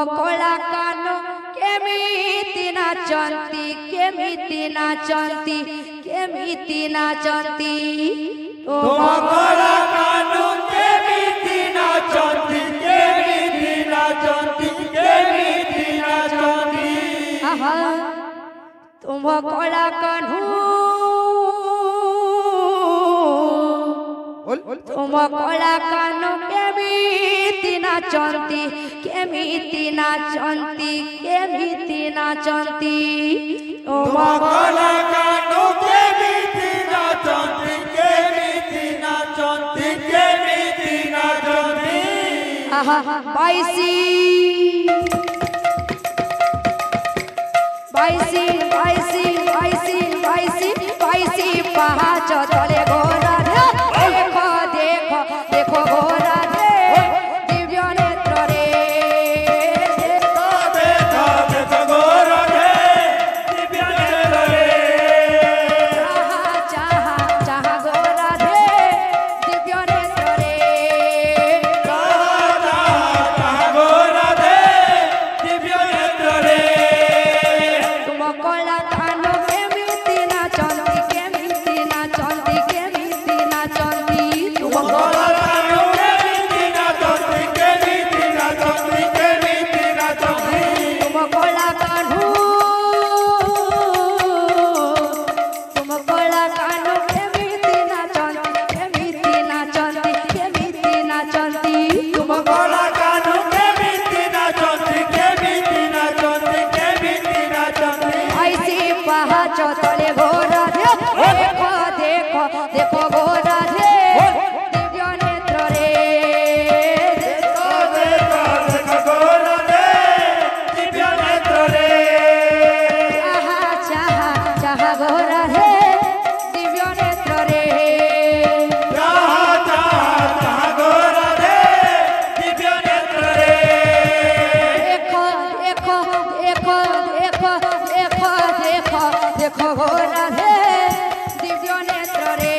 कला कान केमिति नाचंती केमिति नाचंती केमिति नाचंती तुम कला कान केमिति नाचंती केमिति नाचंती केमिति नाचंती तुम कला कान्हू तुम कला कान केमिति नाचंती केमिति नाचंती केमिति नाचंती तुम कला कान केमिति नाचंती केमिति नाचंती केमिति नाचंती बाईसी बाईसी बाईसी बाईसी बाईसी बाईसी पहाच तले घोड़ा देखो देखो देखो घोड़ा दिव्य नेत्र रे देखो देखो देखो घोड़ा दिव्य नेत्र रे चाहा चाहा घोड़ा दिव्य नेत्र रे चाहा चाहा घोड़ा दिव्य नेत्र रे तुम कला कान केमिति नाचंती केमिति नाचंती केमिति नाचंती तुम कला कान केमिति नाचंती केमिति नाचंती केमिति नाचंती तुम कला कान्हू तुम कला कान केमिति नाचंती केमिति नाचंती केमिति नाचंती तुम कला कान केमिति नाचंती केमिति नाचंती केमिति नाचंती ऐसी पहाच तले घोड़ा देखो देखो देखो घोड़ा दिव्य नेत्र रे देखो देखो देखो घोड़ा दिव्य नेत्र रे चाहा चाहा चाहा घोड़ा दिव्य नेत्र रे चाहा चाहा चाहा घोड़ा दिव्य नेत्र रे देखो देखो देखो देखो देखो देखो देखो घोड़ा दिव्य नेत्र रे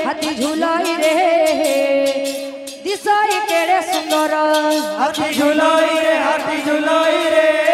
হাতি ঝুলাই রে দিশাই কেড়ে সুন্দর হাতি ঝুলাই রে